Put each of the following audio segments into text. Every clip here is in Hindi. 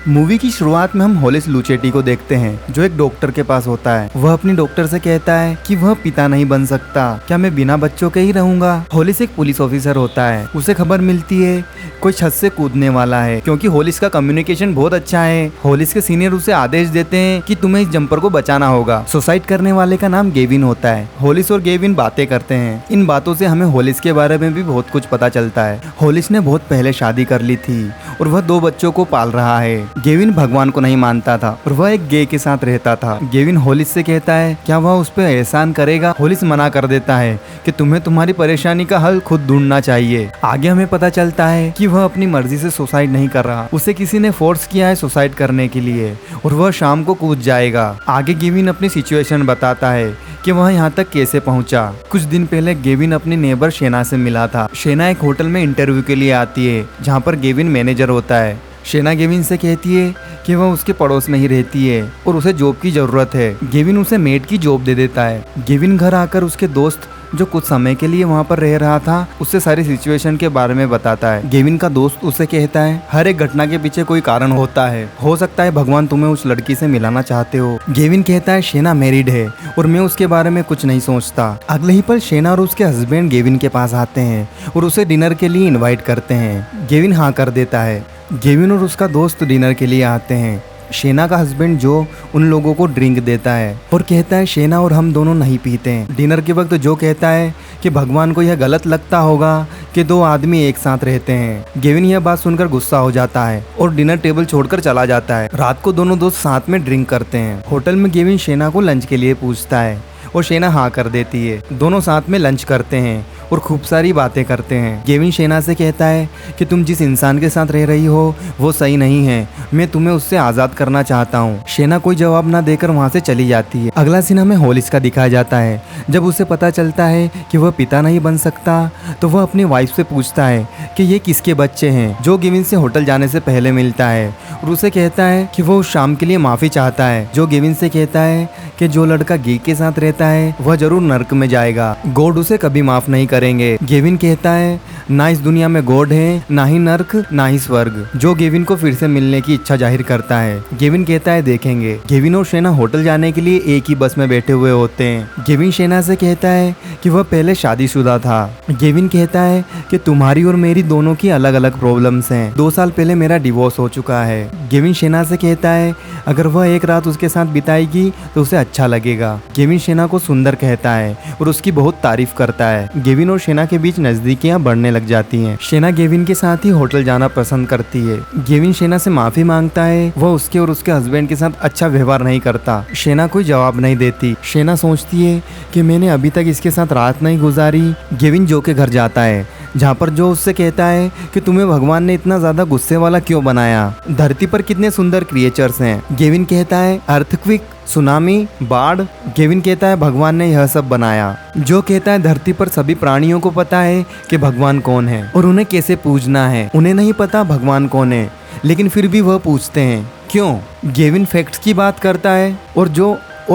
मूवी की शुरुआत में हम होलिस लुचेटी को देखते हैं जो एक डॉक्टर के पास होता है। वह अपनी डॉक्टर से कहता है कि वह पिता नहीं बन सकता, क्या मैं बिना बच्चों के ही रहूंगा। होलिस एक पुलिस ऑफिसर होता है। उसे खबर मिलती है कोई छत से कूदने वाला है। क्योंकि होलिस का कम्युनिकेशन बहुत अच्छा है, होलिस के सीनियर उसे आदेश देते हैं कि तुम्हें इस जंपर को बचाना होगा। सुसाइड करने वाले का नाम गेविन होता है। होलिस और गेविन बातें करते हैं। इन बातों से हमें होलिस के बारे में भी बहुत कुछ पता चलता है। होलिस ने बहुत पहले शादी कर ली थी और वह 2 बच्चों को पाल रहा है। गेविन भगवान को नहीं मानता था और वह एक गे के साथ रहता था। गेविन होलिस से कहता है क्या वह उस पर एहसान करेगा। होलिस मना कर देता है कि तुम्हें तुम्हारी परेशानी का हल खुद ढूंढना चाहिए। आगे हमें पता चलता है कि वह अपनी मर्जी से सुसाइड नहीं कर रहा, उसे किसी ने फोर्स किया है सुसाइड करने के लिए और वह शाम को कूद जाएगा। आगे गेविन अपनी सिचुएशन बताता है कि वह यहाँ तक कैसे पहुँचा। कुछ दिन पहले गेविन अपनी नेबर शेना से मिला था। शेना एक होटल में इंटरव्यू के लिए आती है जहाँ पर गेविन मैनेजर होता है। शेना गेविन से कहती है कि वह उसके पड़ोस में ही रहती है और उसे जॉब की जरूरत है। गेविन उसे मेड की जॉब दे देता है। गेविन घर आकर उसके दोस्त जो कुछ समय के लिए वहाँ पर रह रहा था उससे सारी सिचुएशन के बारे में बताता है। गेविन का दोस्त उसे कहता है हर एक घटना के पीछे कोई कारण होता है, हो सकता है भगवान तुम्हें उस लड़की से मिलाना चाहते हो। गेविन कहता है शेना मैरिड है और मैं उसके बारे में कुछ नहीं सोचता। अगले ही पल शेना और उसके हस्बैंड गेविन के पास आते हैं और उसे डिनर के लिए इन्वाइट करते हैं। गेविन हाँ कर देता है। गेविन और उसका दोस्त डिनर के लिए आते हैं। शेना का हस्बैंड जो उन लोगों को ड्रिंक देता है और कहता है शेना और हम दोनों नहीं पीते हैं। डिनर के वक्त जो कहता है कि भगवान को यह गलत लगता होगा कि 2 आदमी एक साथ रहते हैं। गेविन यह बात सुनकर गुस्सा हो जाता है और डिनर टेबल छोड़कर चला जाता है। रात को दोनों दोस्त साथ में ड्रिंक करते हैं। होटल में गेविन शेना को लंच के लिए पूछता है और शेना हाँ कर देती है। दोनों साथ में लंच करते हैं और खूब सारी बातें करते हैं। गेविन शेना से कहता है कि तुम जिस इंसान के साथ रह रही हो वो सही नहीं है, मैं तुम्हें उससे आज़ाद करना चाहता हूँ। शेना कोई जवाब ना देकर वहाँ से चली जाती है। अगला सीन हमें होलिस का दिखाया जाता है। जब उसे पता चलता है कि वह पिता नहीं बन सकता तो वह अपनी वाइफ से पूछता है कि ये किसके बच्चे हैं। जो गेविन से होटल जाने से पहले मिलता है और उसे कहता है कि वो उस शाम के लिए माफ़ी चाहता है। जो गेविन से कहता है कि जो लड़का गे के साथ रहता है वह जरूर नर्क में जाएगा, गॉड उसे कभी माफ नहीं करेंगे। गेविन कहता है ना इस दुनिया में गॉड है, ना ही नर्क, ना ही स्वर्ग। जो गेविन को फिर से मिलने की इच्छा जाहिर करता है। गेविन कहता है देखेंगे। गेविन और शेना होटल जाने के लिए एक ही बस में बैठे हुए होते हैं। गेविन शेना से कहता है कि वह पहले शादीशुदा था। गेविन कहता है कि तुम्हारी और मेरी दोनों की अलग अलग प्रॉब्लम्स हैं। 2 साल पहले मेरा डिवोर्स हो चुका है। गेविन शेना से कहता है अगर वह एक रात उसके साथ बिताएगी तो उसे अच्छा लगेगा। गेविन शेना को सुंदर कहता है और उसकी बहुत तारीफ करता है। गेविन और शेना के बीच नजदीकियां बढ़ने लग जाती हैं। शेना गेविन के साथ ही होटल जाना पसंद करती है। गेविन शेना से माफी मांगता है। वह उसके और उसके हस्बैंड के साथ अच्छा व्यवहार नहीं करता। शेना कोई जवाब नहीं देती। शेना सोचती है कि मैंने अभी तक इसके साथ रात नहीं गुजारी। गेविन जो के घर जाता है जहाँ पर जो उससे कहता है कि तुम्हें भगवान ने इतना ज्यादा गुस्से वाला क्यों बनाया, धरती पर कितने सुंदर क्रिएचर्स हैं। गेविन कहता है अर्थक्विक, सुनामी, बाढ़। गेविन कहता है भगवान ने यह सब बनाया। जो कहता है धरती पर सभी प्राणियों को पता है कि भगवान कौन है और उन्हें कैसे पूजना है। उन्हें नहीं पता भगवान कौन है लेकिन फिर भी वह पूछते हैं क्यों। गेविन फैक्ट्स की बात करता है और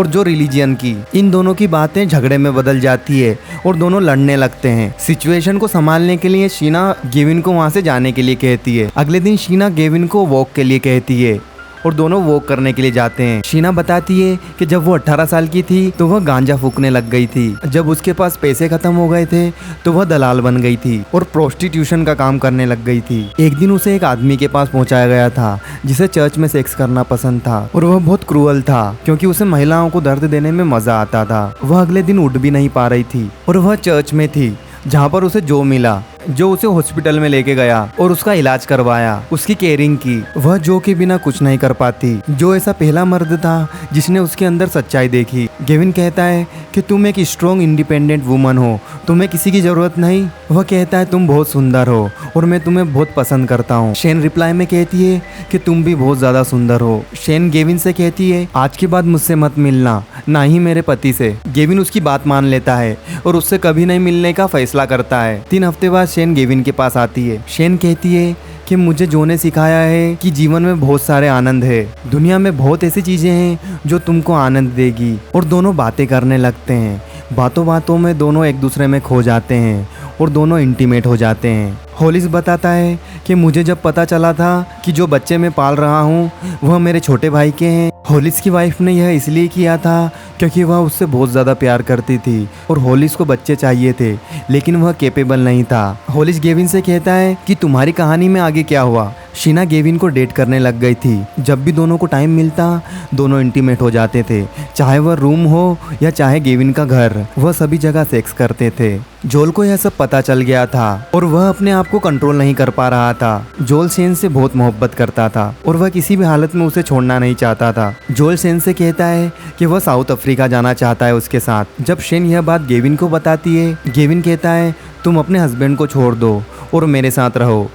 जो रिलीजियन की। इन दोनों की बातें झगड़े में बदल जाती है और दोनों लड़ने लगते हैं। सिचुएशन को संभालने के लिए शीना गेविन को वहां से जाने के लिए कहती है। अगले दिन शीना गेविन को वॉक के लिए कहती है और दोनों वॉक करने के लिए जाते हैं। शीना बताती है कि जब वो 18 साल की थी तो वह गांजा फूकने लग गई थी। जब उसके पास पैसे खत्म हो गए थे तो वह दलाल बन गई थी और प्रोस्टिट्यूशन का काम करने लग गई थी। एक दिन उसे एक आदमी के पास पहुंचाया गया था जिसे चर्च में सेक्स करना पसंद था और वह बहुत क्रूअल था क्योंकि उसे महिलाओं को दर्द देने में मजा आता था। वह अगले दिन उठ भी नहीं पा रही थी और वह चर्च में थी जहाँ पर उसे जो मिला, जो उसे हॉस्पिटल में लेके गया और उसका इलाज करवाया, उसकी केयरिंग की। वह जो के बिना कुछ नहीं कर पाती। जो ऐसा पहला मर्द था जिसने उसके अंदर सच्चाई देखी। गेविन कहता है कि तुम एक स्ट्रॉन्ग इंडिपेंडेंट वुमन हो, तुम्हें किसी की जरूरत नहीं। वह कहता है तुम बहुत सुंदर हो और मैं तुम्हें बहुत पसंद करता हूँ। शेन रिप्लाई में कहती है कि तुम भी बहुत ज्यादा सुंदर हो। शेन गेविन से कहती है आज के बाद मुझसे मत मिलना, ना ही मेरे पति से। गेविन उसकी बात मान लेता है और उससे कभी नहीं मिलने का फैसला करता है। 3 हफ्ते बाद शेन गेविन के पास आती है। शेन कहती है कि मुझे जो ने सिखाया है कि जीवन में बहुत सारे आनंद है, दुनिया में बहुत ऐसी चीजें हैं जो तुमको आनंद देगी। और दोनों बातें करने लगते हैं। बातों बातों में दोनों एक दूसरे में खो जाते हैं और दोनों इंटीमेट हो जाते हैं। होलिस बताता है कि कि मुझे जब पता चला था कि जो बच्चे मैं पाल रहा हूँ वह मेरे छोटे भाई के हैं। होलिस की वाइफ ने यह इसलिए किया था क्योंकि वह उससे बहुत ज़्यादा प्यार करती थी और होलिस को बच्चे चाहिए थे, लेकिन वह कैपेबल नहीं था। होलिस गेविन से कहता है कि तुम्हारी कहानी में आगे क्या हुआ। शीना गेविन को डेट करने लग गई थी। जब भी दोनों को टाइम मिलता दोनों इंटीमेट हो जाते थे, चाहे वह रूम हो या चाहे गेविन का घर, वह सभी जगह सेक्स करते थे। जोल को यह सब पता चल गया था और वह अपने आप को कंट्रोल नहीं कर पा रहा था। जोल शेन से बहुत मोहब्बत करता था और वह किसी भी हालत में उसे छोड़ना नहीं चाहता था। जोल शेन से कहता है कि वह साउथ अफ्रीका जाना चाहता है उसके साथ। जब शेन यह बात गेविन को बताती है, गेविन कहता है तुम अपने हस्बैंड को छोड़ दो और मेरे साथ रहो।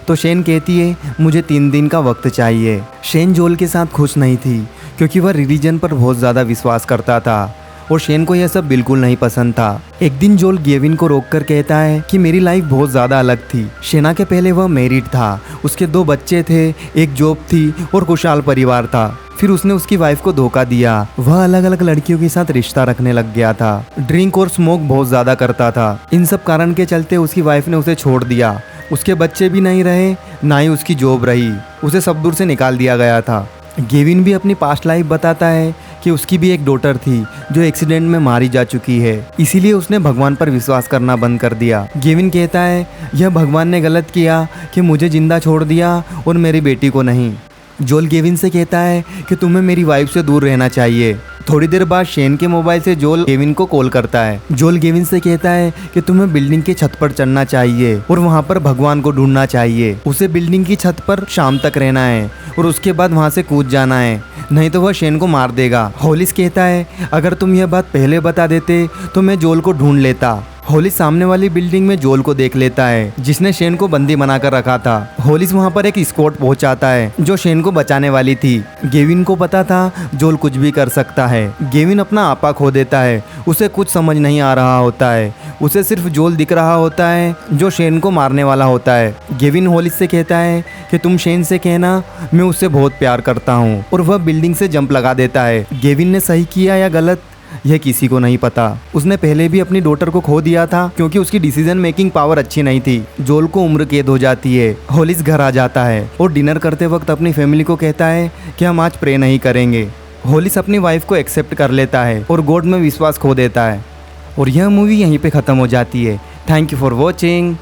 तो शेन कहती है मुझे 3 दिन का वक्त चाहिए। शेन जोल के साथ खुश नहीं थी क्योंकि वह रिलीजन पर बहुत ज़्यादा विश्वास करता था और शेन को यह सब बिल्कुल नहीं पसंद था। एक दिन जोल गेविन को रोककर कहता है कि मेरी लाइफ बहुत ज़्यादा अलग थी। शेना के पहले वह मैरिड था, उसके 2 बच्चे थे, एक जॉब थी और खुशहाल परिवार था। फिर उसने उसकी वाइफ को धोखा दिया। वह अलग अलग लड़कियों के साथ रिश्ता रखने लग गया था। ड्रिंक और स्मोक बहुत ज़्यादा करता था। इन सब कारण के चलते उसकी वाइफ ने उसे छोड़ दिया। उसके बच्चे भी नहीं रहे, ना ही उसकी जॉब रही। उसे सब दूर से निकाल दिया गया था। गेविन भी अपनी पास्ट लाइफ बताता है कि उसकी भी एक डॉटर थी जो एक्सीडेंट में मारी जा चुकी है, इसीलिए उसने भगवान पर विश्वास करना बंद कर दिया। गेविन कहता है यह भगवान ने गलत किया कि मुझे जिंदा छोड़ दिया और मेरी बेटी को नहीं। जोल गेविन से कहता है कि तुम्हें मेरी वाइफ से दूर रहना चाहिए। थोड़ी देर बाद शेन के मोबाइल से जोल गेविन को कॉल करता है। जोल गेविन से कहता है कि तुम्हें बिल्डिंग की छत पर चढ़ना चाहिए और वहां पर भगवान को ढूंढना चाहिए। उसे बिल्डिंग की छत पर शाम तक रहना है और उसके बाद वहां से कूद जाना है, नहीं तो वह शेन को मार देगा। होलिस कहता है अगर तुम यह बात पहले बता देते तो मैं जोल को ढूंढ लेता। होलिस सामने वाली बिल्डिंग में जोल को देख लेता है जिसने शेन को बंदी बनाकर रखा था। होलिस वहां पर एक स्कॉट पहुंचाता है जो शेन को बचाने वाली थी। गेविन को पता था जोल कुछ भी कर सकता है। गेविन अपना आपा खो देता है। उसे कुछ समझ नहीं आ रहा होता है। उसे सिर्फ जोल दिख रहा होता है जो शेन को मारने वाला होता है। गेविन होलिस से कहता है कि तुम शेन से कहना मैं उससे बहुत प्यार करता हूँ और वह बिल्डिंग से जंप लगा देता है। गेविन ने सही किया या गलत यह किसी को नहीं पता। उसने पहले भी अपनी डॉटर को खो दिया था क्योंकि उसकी डिसीजन मेकिंग पावर अच्छी नहीं थी। जोल को उम्र कैद हो जाती है। होलिस घर आ जाता है और डिनर करते वक्त अपनी फैमिली को कहता है कि हम आज प्रे नहीं करेंगे। होलिस अपनी वाइफ को एक्सेप्ट कर लेता है और गॉड में विश्वास खो देता है। और यह मूवी यहीं पे ख़त्म हो जाती है। Thank you for watching.